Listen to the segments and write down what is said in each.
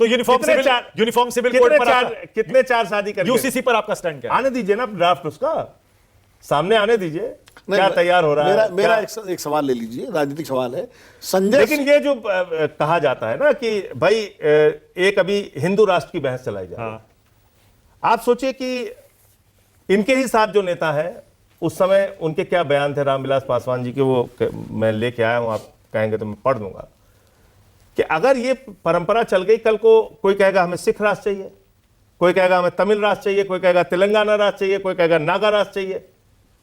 तो uniform civil code पर कितने चार शादी कर, यूसीसी पर आपका स्टैंड क्या है? आने दीजिए ना ड्राफ्ट, उसका सामने आने दीजिए क्या तैयार हो रहा है। मेरा एक सवाल ले लीजिए, राजनीतिक सवाल है संजय। लेकिन ये जो कहा जाता है ना कि भाई एक अभी हिंदू राष्ट्र की बहस चलाई जा रही है। आप सोचिए कि इनके ही साथ जो नेता है उस समय उनके क्या बयान थे रामविलास पासवान जी के, वो मैं लेके आया हूं, आप कहेंगे तो मैं पढ़ दूंगा कि अगर ये परंपरा चल गई, कल को कोई कहेगा हमें सिख राष्ट्र चाहिए, कोई कहेगा हमें तमिल राष्ट्र चाहिए, कोई कहेगा तेलंगाना राष्ट्र चाहिए, कोई कहेगा नागा राष्ट्र चाहिए।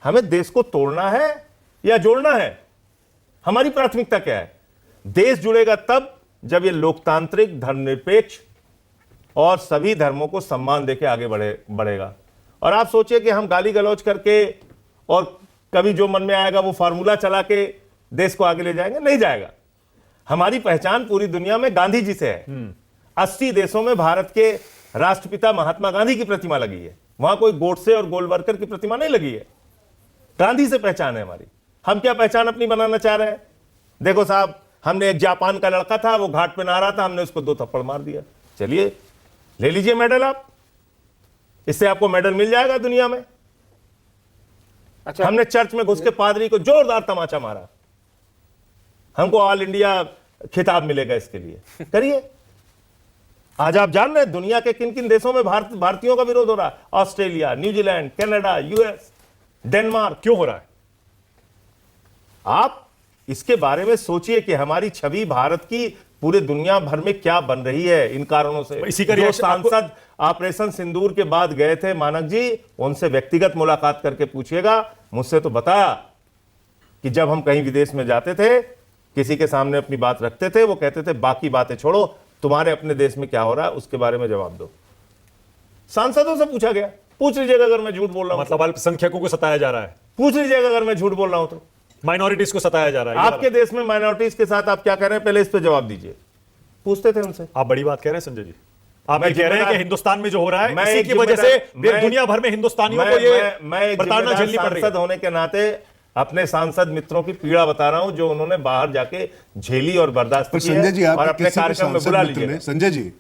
हमें देश को तोड़ना है या जोड़ना है? हमारी प्राथमिकता क्या है? देश जुड़ेगा तब जब ये लोकतांत्रिक, धर्मनिरपेक्ष और सभी धर्मों को सम्मान देके आगे बढ़ेगा। और आप सोचिए कि हम गाली गलौज करके और कभी जो मन में आएगा वो फार्मूला चला के देश को आगे ले जाएंगे? नहीं जाएगा। हमारी पहचान पूरी दुनिया में गांधी जी से है। 80 देशों में भारत के राष्ट्रपिता महात्मा गांधी की प्रतिमा लगी है, वहां कोई गोडसे और गोलवरकर की प्रतिमा नहीं लगी है। गांधी से पहचान है हमारी। हम क्या पहचान अपनी बनाना चाह रहे हैं? देखो साहब, हमने एक जापान का लड़का था, वो घाट पे नहा रहा था, हमने उसको 2 थप्पड़ मार दिया। चलिए ले लीजिए मेडल, आप इससे आपको मेडल मिल जाएगा दुनिया में। अच्छा, हमने चर्च में घुस के पादरी को जोरदार तमाचा मारा, हमको ऑल इंडिया खिताब मिलेगा इसके लिए। करिए। आज आप जान रहे हैं दुनिया के किन किन देशों में भारतीयों का विरोध हो रहा है? Australia, New Zealand, Canada, US, Denmark. क्यों हो रहा है? आप इसके बारे में सोचिए कि हमारी छवि भारत की पूरे दुनिया भर में क्या बन रही है इन कारणों से। इसी का जो सांसद ऑपरेशन सिंदूर के बाद गए थे मानक जी, उनसे व्यक्तिगत मुलाकात करके पूछिएगा। मुझसे तो बताया कि जब हम कहीं विदेश में जाते थे, किसी के सामने अपनी बात रखते थे, वो कहते थे बाकी बातें छोड़ो, तुम्हारे अपने देश में क्या हो रहा है उसके बारे में जवाब दो। सांसदों से पूछा गया। पूछ लीजिएगा अगर मैं झूठ बोल रहा हूं। मतलब अल्पसंख्यकों को सताया जा रहा है। पूछ लीजिएगा अगर मैं झूठ बोल रहा हूं तो। माइनॉरिटीज को सताया जा रहा है। आपके देश में माइनॉरिटीज के साथ आप क्या कह रहे हैं, पहले इस पे जवाब दीजिए। पूछते थे उनसे। आप बड़ी बात कह रहे हैं संजय जी। आप कह रहे हैं कि हिंदुस्तान में जो हो रहा है मैं इसी की वजह से दुनिया भर में हिंदुस्तानियों को ये प्रताड़ना झेलनी पड़ रही है। सांसद होने के नाते अपने सांसद मित्रों की पीड़ा बता रहा हूं जो उन्होंने बाहर जाके झेली और बर्दाश्त की संजय जी, और अपने कार्यक्रम में बुला लीजिए। संजय जी,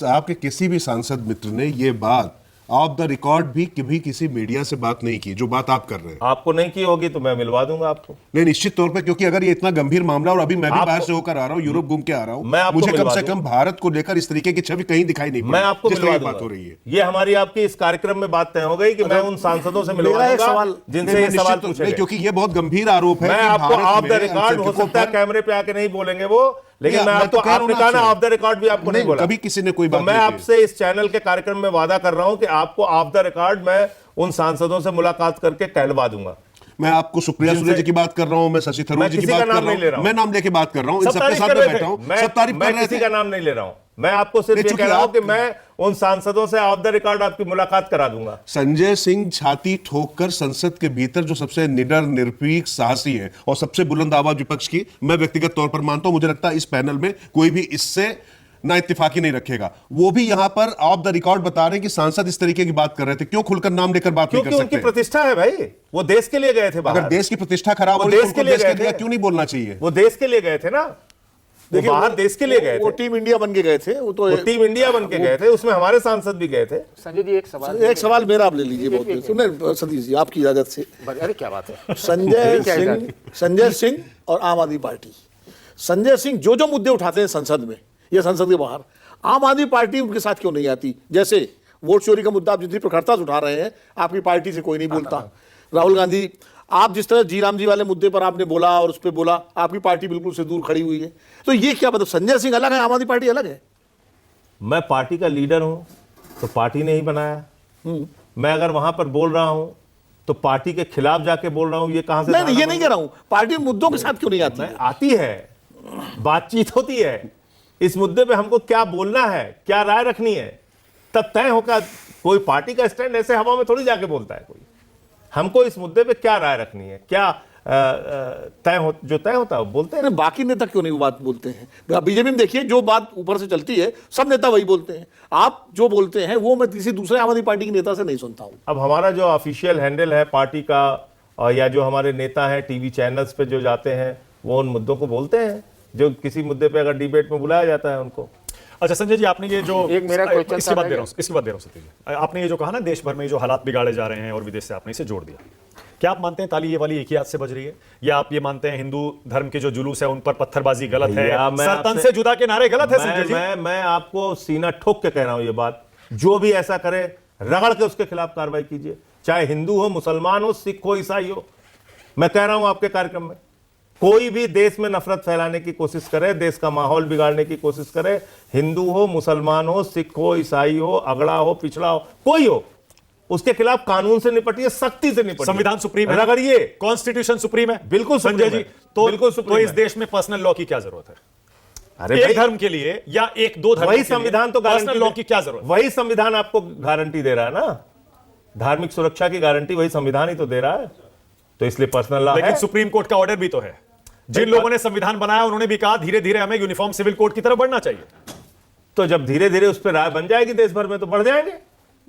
आपके किसी भी सांसद मित्र ने ये बात ऑफ द रिकॉर्ड भी कभी किसी मीडिया से बात नहीं की, जो बात आप कर रहे हैं? आपको नहीं की होगी तो मैं मिलवा दूंगा आपको। नहीं, निश्चित तौर पे, क्योंकि अगर ये इतना गंभीर मामला, और अभी मैं भी बाहर से होकर आ रहा हूं, यूरोप घूम के आ रहा हूं, मुझे कम से कम भारत को लेकर इस तरीके की छवि कहीं दिखाई नहीं पड़ी। मैं आपको मिलवा दूंगा। बात हो रही है, ये हमारी आपकी इस कार्यक्रम में बात तय हो गई कि मैं उन सांसदों से मिलवाऊंगा जिनसे ये सवाल पूछे, क्योंकि ये बहुत गंभीर आरोप है। मैं आपको ऑफ द रिकॉर्ड, हो सकता है कैमरे पे आके नहीं बोलेंगे वो, लेकिन मैं आपको, आपने कहा ना ऑफ द रिकॉर्ड भी आपको नहीं बोला कभी किसी ने कोई बात। मैं आपसे इस चैनल के कार्यक्रम में वादा कर रहा हूं कि आपको ऑफ द रिकॉर्ड मैं उन सांसदों से मुलाकात करके कहलवा दूंगा। मैं आपको सुप्रिया सुले जी की बात कर रहा हूं, मैं शशि थरूर जी की बात कर रहा हूं, मैं नाम लेके बात कर रहा हूं, इन सबके साथ में बैठा हूं, सब तारीफ कर रहे थे। किसी का नाम नहीं ले रहा हूं, मैं आपको सिर्फ ये कह रहा हूं कि मैं उन सांसदों से ऑफ द रिकॉर्ड आपकी मुलाकात करा दूंगा। संजय सिंह छाती ठोककर संसद के भीतर जो सबसे निडर, निर्भीक, साहसी है और सबसे बुलंद आवाज विपक्ष की, मैं व्यक्तिगत तौर पर मानता हूं। मुझे लगता है इस पैनल में कोई भी इससे ना इत्तेफाकी नहीं रखेगा। वो भी यहां पर ऑफ द रिकॉर्ड बता रहे हैं कि सांसद इस तरीके की बात कर रहे थे। क्यों खुलकर नाम लेकर बात नहीं कर सकते? उनकी प्रतिष्ठा है भाई, वो देश के लिए गए थे बाहर। अगर देश की प्रतिष्ठा खराब हो, देश के लिए क्यों नहीं बोलना चाहिए? वो देश के लिए गए थे ना, देखिए बाहर देश के लिए गए थे। वो टीम इंडिया बन के गए थे, वो टीम इंडिया बन के गए थे, उसमें हमारे सांसद भी गए थे। संजय जी एक सवाल मेरा आप ले लीजिए। बहुत सुने सतीश जी, आपकी इजाजत से। अरे क्या बात है। संजय सिंह और आम आदमी पार्टी, संजय सिंह जो जो मुद्दे उठाते हैं संसद में या संसद के बाहर, आम आदमी पार्टी उनके साथ क्यों नहीं आती? जैसे वोट चोरी का मुद्दा आप जितनी प्रखरता से उठा रहे हैं, आपकी पार्टी से कोई नहीं बोलता। राहुल गांधी, आप जिस तरह जी राम जी वाले मुद्दे पर आपने बोला और उस पर बोला, आपकी पार्टी बिल्कुल से दूर खड़ी हुई है। तो ये क्या मतलब, संजय सिंह अलग है, आम आदमी पार्टी अलग है? मैं पार्टी का लीडर हूं तो पार्टी ने ही बनाया। मैं अगर वहां पर बोल रहा हूं तो पार्टी के खिलाफ जाके बोल रहा हूं, ये कहां से? नहीं, ये नहीं कह रहा हूं, पार्टी मुद्दों के साथ क्यों नहीं आती? आती है, बातचीत होती है। इस मुद्दे पे हमको क्या बोलना है, क्या राय रखनी है, तब तय होगा। कोई पार्टी का स्टैंड ऐसे हवा में थोड़ी जाके बोलता है कोई। हमको इस मुद्दे पे क्या राय रखनी है, क्या जो तय होता है वो बोलते हैं। बाकी नेता क्यों नहीं वो बात बोलते हैं? बीजेपी में देखिए, जो बात ऊपर से चलती है सब नेता वही बोलते हैं। आप जो बोलते हैं वो मैं किसी दूसरे आम आदमी पार्टी के नेता से नहीं सुनता हूं। अब हमारा जो ऑफिशियल हैंडल है पार्टी का, और या जो हमारे नेता हैं टीवी चैनल्स पे जो जाते हैं, वो उन मुद्दों को बोलते हैं जो किसी मुद्दे पे अगर डिबेट में बुलाया जाता है उनको। अच्छा संजय जी, आपने ये जो एक मेरा क्वेश्चन इसके बाद दे रहा हूं सतीश जी, आपने ये जो कहा ना देश भर में जो हालात बिगाड़े जा रहे हैं और विदेश से आपने इसे जोड़ दिया, क्या आप मानते हैं ताली ये वाली एक ही हाथ से बज रही है, या आप ये मानते हैं हिंदू धर्म के जो जुलूस है उन पर पत्थरबाजी गलत है, भैया, मैं सर तन आपसे- से जुदा के नारे गलत है संजय जी? मैं आपको सीना ठोक के कह रहा हूं ये बात, जो भी ऐसा करे रगड़ के उसके खिलाफ कार्रवाई कीजिए, चाहे हिंदू हो, मुसलमान हो, सिख हो, ईसाई हो। मैं कह रहा हूं आपके कार्यक्रम में, कोई भी देश में नफरत फैलाने की कोशिश करे, देश का माहौल बिगाड़ने की कोशिश करे, हिंदू हो, मुसलमान हो, सिख हो, ईसाई हो, अगड़ा हो, पिछड़ा हो, कोई हो, उसके खिलाफ कानून से निपटिए, सख्ती से निपटिए। संविधान सुप्रीम है, रगड़िए, कॉन्स्टिट्यूशन सुप्रीम है, बिल्कुल संजय सुप्रीम जी। है, तो बिल्कुल तो सुप्रीम इस है। देश में पर्सनल लॉ की क्या जरूरत है? अरे एक भाई, धर्म के लिए या एक दो धर्म वही संविधान तो पर्सनल लॉ की क्या जरूरत? वही संविधान आपको गारंटी दे रहा है ना, धार्मिक सुरक्षा की गारंटी वही संविधान ही तो दे रहा है, तो इसलिए पर्सनल लॉ लेकिन है। सुप्रीम कोर्ट का ऑर्डर भी तो है। जिन लोगों ने संविधान बनाया उन्होंने भी कहा धीरे धीरे हमें यूनिफॉर्म सिविल कोड की तरफ बढ़ना चाहिए। तो जब धीरे धीरे उस पर राय बन जाएगी देश भर में तो बढ़ जाएंगे।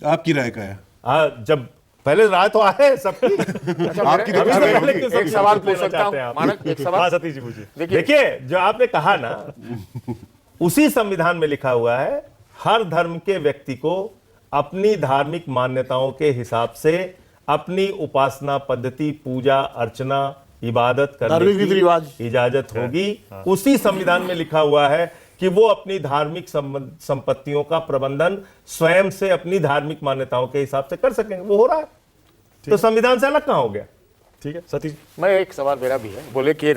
आपकी राय क्या है? जब पहले राय तो आए सबकी। अच्छा, आपकी मेरे- तो अभी राय पहले क्यों एक सबकी सवाल लेना पूछ सकता चाहते हैं हूं आप? मानक, एक हाँ सवाल सतीश जी पूछिए। देखिए, जो आपने कहा ना, उसी संविधान में लिखा हुआ है हर धर्म के व्यक्ति को अपनी धार्मिक मान्यताओं के हिसाब से अपनी उपासना पद्धति, पूजा अर्चना, इबादत करने धार्मिक रीति की रिवाज। इजाजत होगी। उसी संविधान में लिखा हुआ है कि वो अपनी धार्मिक संपत्तियों का प्रबंधन स्वयं से अपनी धार्मिक मान्यताओं के हिसाब से कर सकेंगे। वो हो रहा है, तो संविधान से अलग कहां हो गया? ठीक है सतीश। मैं एक सवाल मेरा भी है, बोले कि